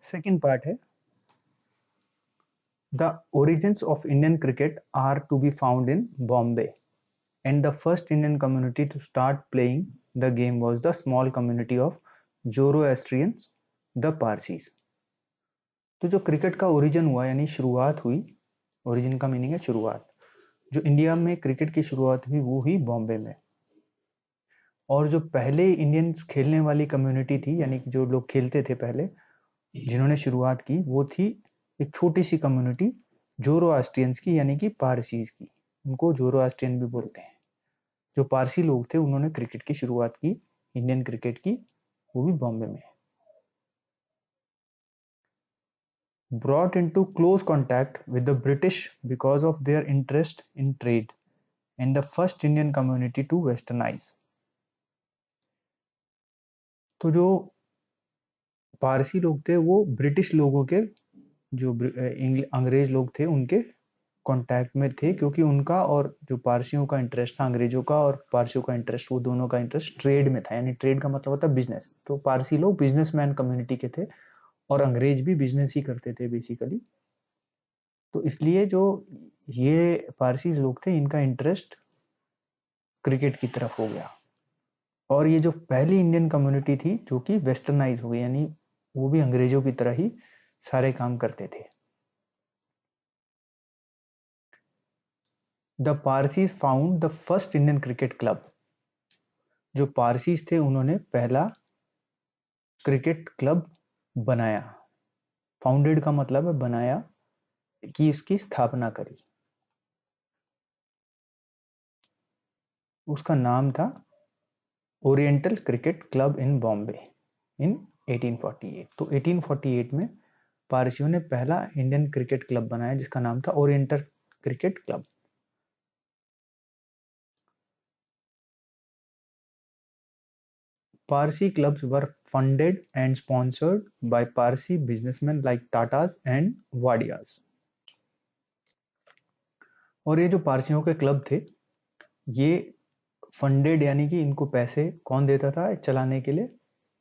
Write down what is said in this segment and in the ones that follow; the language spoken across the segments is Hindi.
सेकंड पार्ट है the origins of Indian cricket are to be found in Bombay, and the first Indian community to start playing the game was the small community of Zoroastrians, the Parsis. तो जो क्रिकेट का ओरिजिन हुआ यानी शुरुआत हुई, ओरिजिन का मीनिंग है शुरुआत, जो इंडिया में क्रिकेट की शुरुआत हुई वो हुई बॉम्बे में। और जो पहले इंडियंस खेलने वाली कम्युनिटी थी यानी कि जो लोग खेलते थे पहले, जिन्होंने शुरुआत की वो थी एक छोटी सी कम्युनिटी जोरोआस्ट्रियंस की यानी कि पारसीज की। उनको जोरोआस्ट्रियन भी बोलते हैं। जो पारसी लोग थे उन्होंने क्रिकेट की शुरुआत की, इंडियन क्रिकेट की, वो भी बॉम्बे में। Brought into close contact with the British because of their interest in trade and the first Indian community to westernize. तो जो पारसी लोग थे वो ब्रिटिश लोगों के, जो अंग्रेज लोग थे उनके कांटेक्ट में थे, क्योंकि उनका और जो पारसियों का इंटरेस्ट था, अंग्रेजों का और पारसियों का इंटरेस्ट, वो दोनों का इंटरेस्ट ट्रेड में था। यानी ट्रेड का मतलब होता है बिजनेस। तो पारसी लोग बिजनेसमैन कम्युनिटी के थे और अंग्रेज भी बिजनेस ही करते थे बेसिकली। तो इसलिए जो ये पारसी लोग थे इनका इंटरेस्ट क्रिकेट की तरफ हो गया। और ये जो पहली इंडियन कम्युनिटी थी जो कि वेस्टर्नाइज हो गई, यानी वो भी अंग्रेजों की तरह ही सारे काम करते थे। The Parsis found the first Indian cricket club. जो पारसीज थे उन्होंने पहला क्रिकेट क्लब बनाया। फाउंडेड का मतलब है बनाया, कि इसकी स्थापना करी। उसका नाम था oriental cricket club in Bombay in 1848। तो 1848 में पारसियों ने पहला इंडियन क्रिकेट क्लब बनाया जिसका नाम था oriental cricket club. Parsi clubs were funded and sponsored by Parsi businessmen like Tatas and Wadias. और ये जो पारसियों के क्लब थे ये फंडेड यानी कि इनको पैसे कौन देता था चलाने के लिए?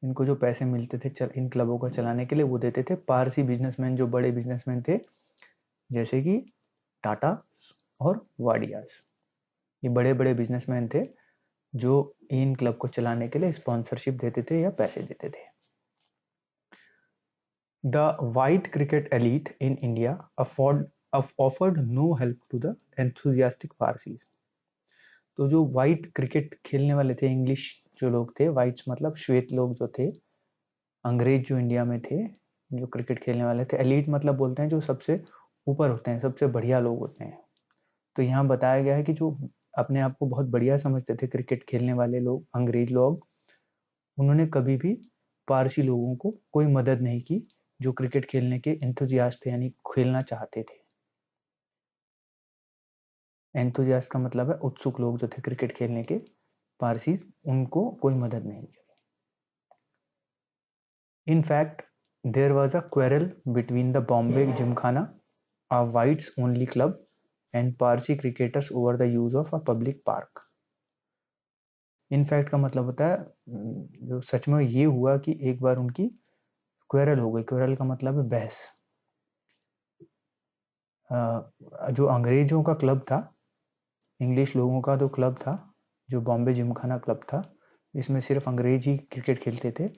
इनको जो पैसे मिलते थे इन क्लबों को चलाने के लिए वो देते थे पारसी बिजनेसमैन, जो बड़े बिजनेसमैन थे जैसे कि टाटा और वाडियास। ये बड़े बड़े बिजनेसमैन थे जो इन क्लब को चलाने के लिए स्पॉन्सरशिप देते थे या पैसे देते थे। The white cricket elite in India offered no help to the enthusiastic Parsis. तो जो व्हाइट क्रिकेट खेलने वाले थे, इंग्लिश जो लोग थे, व्हाइट्स मतलब श्वेत लोग जो थे, अंग्रेज जो इंडिया में थे जो क्रिकेट खेलने वाले थे, एलीट मतलब बोलते हैं जो सबसे ऊपर होते हैं, सबसे बढ़िया लोग होते हैं। तो यहाँ बताया गया है कि जो अपने आप को बहुत बढ़िया समझते थे क्रिकेट खेलने वाले लोग, अंग्रेज लोग, उन्होंने कभी भी पारसी लोगों को कोई मदद नहीं की जो क्रिकेट खेलने के एंथुजियास्ट थे, यानी खेलना चाहते थे। एंथुजियास्ट का मतलब है उत्सुक लोग जो थे क्रिकेट खेलने के, पारसीज, उनको कोई मदद नहीं की। In fact there was a quarrel between the Bombay Gymkhana, a whites only club, and Parsi cricketers over the use of a public park. In fact का मतलब होता है जो सच में ये हुआ कि एक बार उनकी क्वेरल हो गई। क्वेरल का मतलब है बहस। जो अंग्रेजों का क्लब था, इंग्लिश लोगों का जो क्लब था, जो बॉम्बे जिमखाना क्लब था, इसमें सिर्फ अंग्रेज ही क्रिकेट खेलते थे,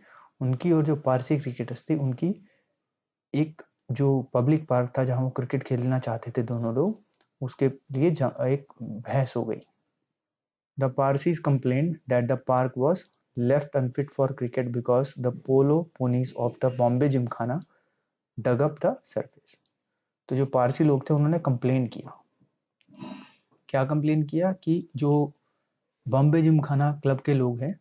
उनकी और जो पारसी क्रिकेटर्स थे उनकी एक जो पब्लिक पार्क था जहां वो क्रिकेट खेलना चाहते थे दोनों लोग, उसके लिए एक बहस हो गई। The Parsis complained that the park was left unfit for cricket because the polo ponies of the Bombay Gymkhana dug up the surface. तो जो पारसी लोग थे उन्होंने कंप्लेन किया। क्या कंप्लेन किया? कि जो बॉम्बे जिमखाना क्लब के लोग हैं,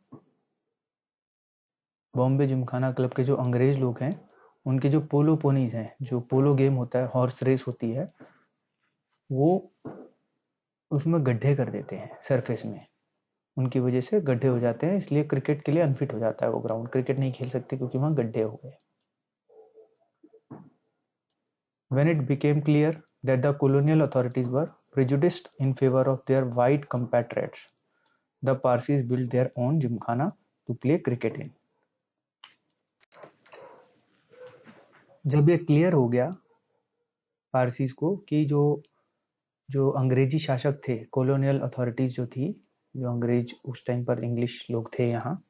बॉम्बे जिमखाना क्लब के जो अंग्रेज लोग हैं, उनके जो पोलो पोनीज हैं, जो पोलो गेम होता है, हॉर्स रेस होती है, वो उसमें गड्ढे कर देते हैं सरफेस में। उनकी वजह से गड्ढे हो जाते हैं, इसलिए क्रिकेट के लिए अनफिट हो जाता है वो ग्राउंड। क्रिकेट नहीं खेल सकते क्योंकि वहां गड्ढे हो गए। When it became clear that the colonial authorities were prejudiced in favor of their white compatriots, the Parsis built their own gymkhana to play cricket in. जब ये क्लियर हो गया पारसीज को कि जो अंग्रेजी शासक थे, कॉलोनियल अथॉरिटीज जो थी, जो अंग्रेज उस टाइम पर इंग्लिश लोग थे यहाँ,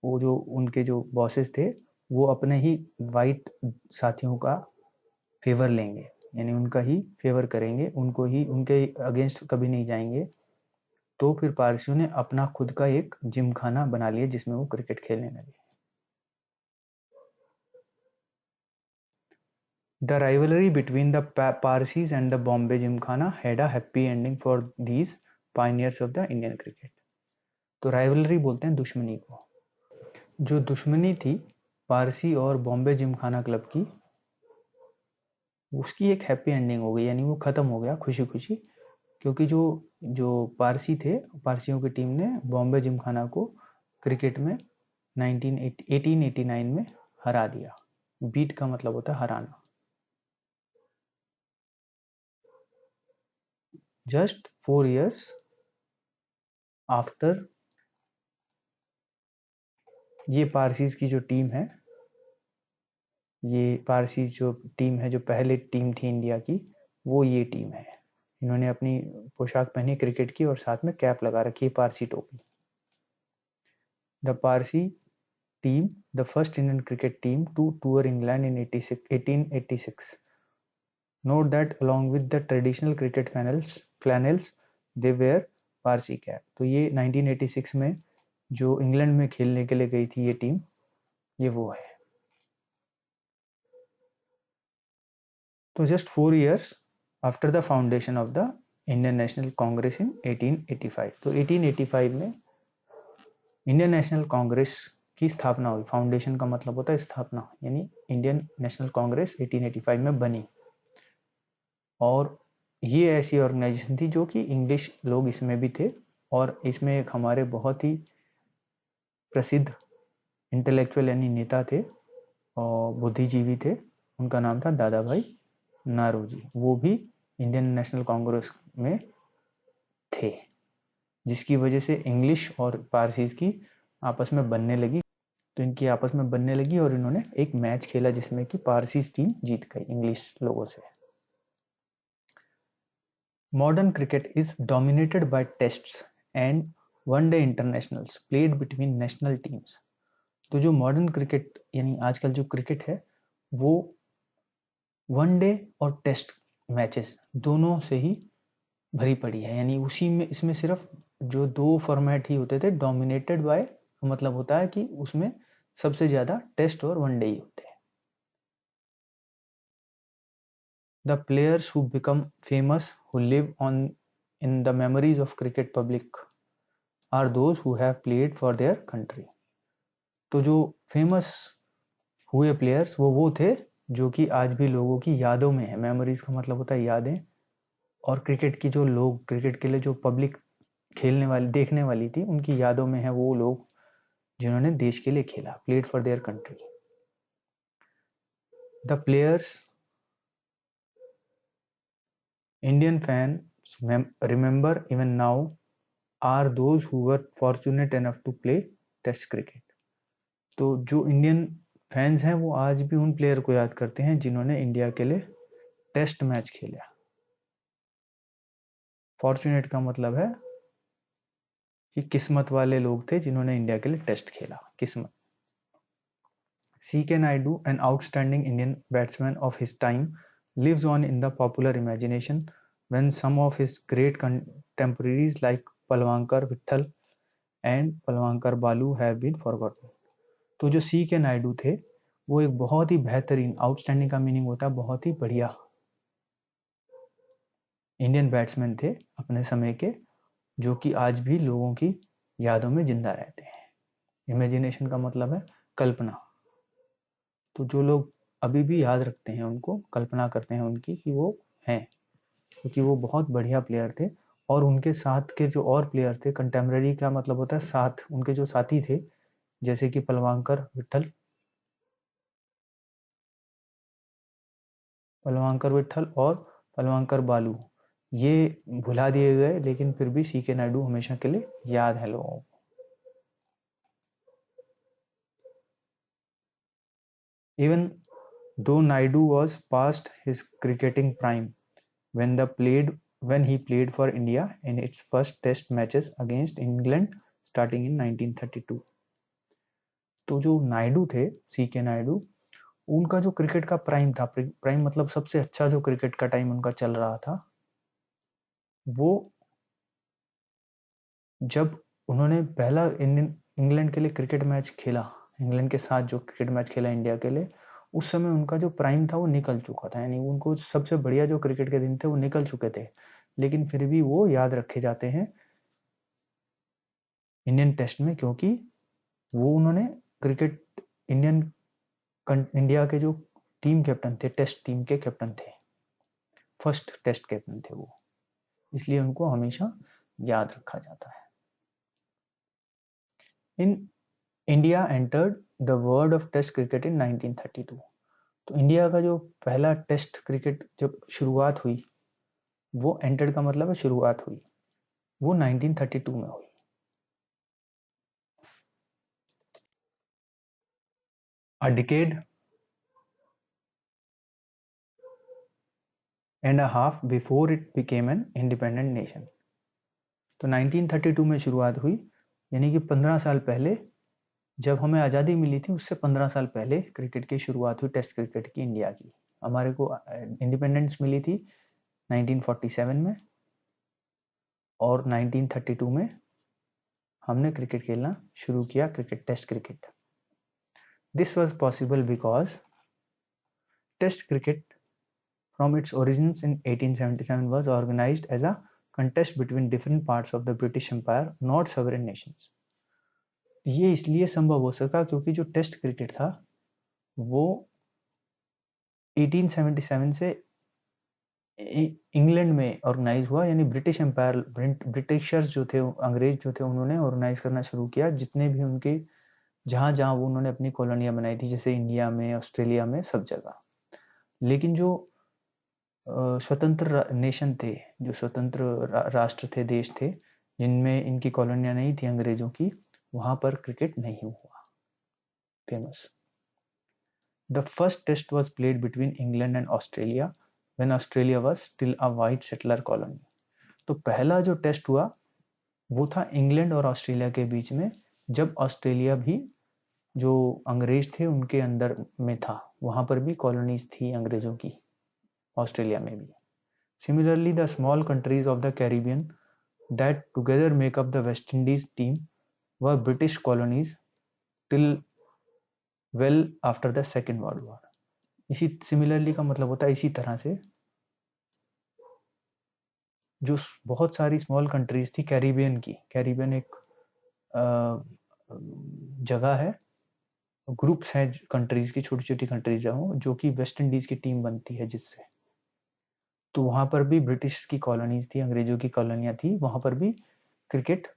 वो जो उनके जो बॉसेस थे वो अपने ही वाइट साथियों का फेवर लेंगे, यानी उनका ही फेवर करेंगे, उनको ही, उनके अगेंस्ट कभी नहीं जाएंगे। तो फिर पारसियों ने अपना खुद का एक जिम खाना बना लिया जिसमें वो क्रिकेट खेलने लगे। The rivalry between the Parsis and the Bombay Gymkhana had a happy ending for these pioneers of the Indian cricket. तो राइवलरी बोलते हैं दुश्मनी को। जो दुश्मनी थी पारसी और बॉम्बे जिमखाना क्लब की, उसकी एक हैप्पी एंडिंग हो गई, यानी वो खत्म हो गया खुशी खुशी, क्योंकि जो जो पारसी थे, पारसियों की टीम ने बॉम्बे जिमखाना को क्रिकेट में 1889 में हरा दिया। बीट का मतलब होता है हराना। जस्ट 4 years आफ्टर ये पारसीज की जो टीम है, ये पारसीज जो टीम है, जो पहले टीम थी इंडिया की, वो ये टीम है। इन्होंने अपनी पोशाक पहनी क्रिकेट की और साथ में कैप लगा रखी है, पारसी टोपी। The Parsi team, the first Indian cricket team to tour England in 1886। Note that along with the traditional cricket flannels they wear Parsi cap. तो ये 1986 में जो इंग्लैंड में खेलने के लिए गई थी ये टीम, ये वो है। तो just 4 years after the foundation of the Indian National Congress in 1885। तो 1885 में इंडियन नेशनल कांग्रेस की स्थापना हुई। फाउंडेशन का मतलब होता है स्थापना, यानी इंडियन नेशनल कांग्रेस 1885 में बनी। और ये ऐसी ऑर्गेनाइजेशन थी जो कि इंग्लिश लोग इसमें भी थे, और इसमें एक हमारे बहुत ही प्रसिद्ध इंटेलेक्चुअल यानी नेता थे और बुद्धिजीवी थे, उनका नाम था दादा भाई नारोजी। वो भी इंडियन नेशनल कांग्रेस में थे, जिसकी वजह से इंग्लिश और पारसीज की आपस में बनने लगी। तो इनकी आपस में बनने लगी और इन्होंने एक मैच खेला जिसमें कि पारसीज टीम जीत गई इंग्लिश लोगों से। Modern cricket is dominated by tests and one day internationals played between national teams. तो जो मॉडर्न क्रिकेट यानी आजकल जो क्रिकेट है वो वनडे और टेस्ट मैचेस दोनों से ही भरी पड़ी है, यानी उसी में, इसमें सिर्फ जो 2 फॉर्मेट ही होते थे। डोमिनेटेड बाय मतलब होता है कि उसमें सबसे ज्यादा टेस्ट और वनडे ही होते हैं। The players who become famous who live on in the memories of cricket public are those who have played for their country. तो जो फेमस हुए प्लेयर्स वो थे जो कि आज भी लोगों की यादों में है। मेमोरीज का मतलब होता है यादें। और क्रिकेट की जो लोग, क्रिकेट के लिए जो पब्लिक खेलने वाली, देखने वाली थी, उनकी यादों में है वो लोग जिन्होंने देश के लिए खेला, played for their country. The players Indian fans remember even now are those who were fortunate enough to play test cricket. तो जो इंडियन फैंस हैं वो आज भी उन प्लेयर को याद करते हैं जिन्होंने इंडिया के लिए टेस्ट मैच खेला। फॉर्चुनेट का मतलब है कि किस्मत वाले लोग थे जिन्होंने इंडिया के लिए टेस्ट खेला, किस्मत। C.K. Naidu, an outstanding Indian batsman of his time, lives on in the popular imagination when some of his great contemporaries like Palwankar Vittal and Palwankar Balu have been forgotten. तो जो सी के नायडू थे वो एक बहुत ही बेहतरीन, आउटस्टैंडिंग का मीनिंग होता है बहुत ही बढ़िया, इंडियन बैट्समैन थे अपने समय के, जो कि आज भी लोगों की यादों में जिंदा रहते हैं। इमेजिनेशन का मतलब है कल्पना। तो जो लोग अभी भी याद रखते हैं उनको, कल्पना करते हैं उनकी कि वो हैं, क्योंकि वो बहुत बढ़िया प्लेयर थे। और उनके साथ के जो और प्लेयर थे, कंटेम्प्रेरी का मतलब होता है साथ, उनके जो साथी थे जैसे कि पलवांकर विठल और पलवांकर बालू, ये भुला दिए गए, लेकिन फिर भी सी के नायडू हमेशा के लिए याद है लोगों को। Even though Naidu was past his cricketing prime when he played for India in its first test matches against England starting in 1932. तो जो नायडू थे, सी के नायडू, उनका जो क्रिकेट का प्राइम था, प्राइम मतलब सबसे अच्छा जो क्रिकेट का टाइम उनका चल रहा था, वो जब उन्होंने पहला इंग्लैंड के लिए क्रिकेट मैच खेला, इंग्लैंड के साथ जो क्रिकेट मैच खेला इंडिया के लिए, उस समय उनका जो प्राइम था वो निकल चुका था, यानी उनको सबसे बढ़िया जो क्रिकेट के दिन थे वो निकल चुके थे, लेकिन फिर भी वो याद रखे जाते हैं इंडियन टेस्ट में, क्योंकि वो उन्होंने क्रिकेट इंडिया के जो टीम कैप्टन थे, टेस्ट टीम के कैप्टन थे, फर्स्ट टेस्ट कैप्टन थे वो, इसलिए उनको हमेशा याद रखा जाता है। In India entered the world of test cricket in 1932। तो इंडिया का जो पहला टेस्ट क्रिकेट जब शुरुआत हुई, वो एंटर्ड का मतलब है शुरुआत हुई, वो 1932 में हुई। A decade and a half before it became an independent nation। तो 1932 में शुरुआत हुई, यानी कि 15 साल पहले, जब हमें आज़ादी मिली थी उससे 15 साल पहले क्रिकेट की शुरुआत हुई, टेस्ट क्रिकेट की इंडिया की। हमारे को इंडिपेंडेंस मिली थी 1947 में, और 1932 में हमने क्रिकेट खेलना शुरू किया, cricket, test cricket. This was possible because test cricket from its origins in 1877 was organized as a contest between different parts of the British Empire, not sovereign nations। ये इसलिए संभव हो सका क्योंकि जो टेस्ट क्रिकेट था वो 1877 से इंग्लैंड में ऑर्गेनाइज हुआ, यानी ब्रिटिश एम्पायर, ब्रिटिशर्स जो थे, अंग्रेज जो थे, उन्होंने ऑर्गेनाइज करना शुरू किया, जितने भी उनके जहाँ जहाँ वो उन्होंने अपनी कॉलोनियाँ बनाई थी, जैसे इंडिया में, ऑस्ट्रेलिया में, सब जगह। लेकिन जो स्वतंत्र नेशन थे, जो स्वतंत्र राष्ट्र थे, देश थे, जिनमें इनकी कॉलोनियाँ नहीं थी अंग्रेजों की, वहाँ पर क्रिकेट नहीं हुआ famous. The first test was played between England and Australia when Australia was still a white settler colony. तो पहला जो टेस्ट हुआ वो था इंग्लैंड और ऑस्ट्रेलिया के बीच में, जब ऑस्ट्रेलिया भी जो अंग्रेज थे उनके अंदर में था, वहाँ पर भी कॉलोनीज थी अंग्रेजों की, ऑस्ट्रेलिया में भी। Similarly, the small countries of the Caribbean that together make up the West Indies team were British colonies till well after the Second World War। इसी सिमिलरली का मतलब होता है इसी तरह से, जो बहुत सारी स्मॉल कंट्रीज थी कैरिबियन की, कैरिबियन एक जगह है, ग्रुप्स हैं कंट्रीज की, छोटी छोटी कंट्रीज जो कि वेस्ट इंडीज की टीम बनती है जिससे, तो वहां पर भी ब्रिटिश की कॉलोनीज थी, अंग्रेजों की कॉलोनियां थी, वहां पर भी क्रिकेट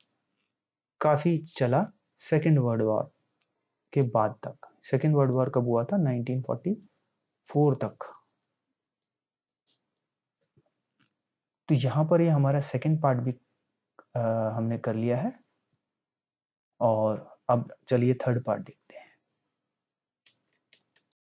काफी चला सेकेंड वर्ल्ड वॉर के बाद तक। सेकेंड वर्ल्ड वॉर कब हुआ था? 1944 तक। तो यहाँ पर ये हमारा सेकेंड पार्ट भी हमने कर लिया है, और अब चलिए थर्ड पार्ट देखते हैं।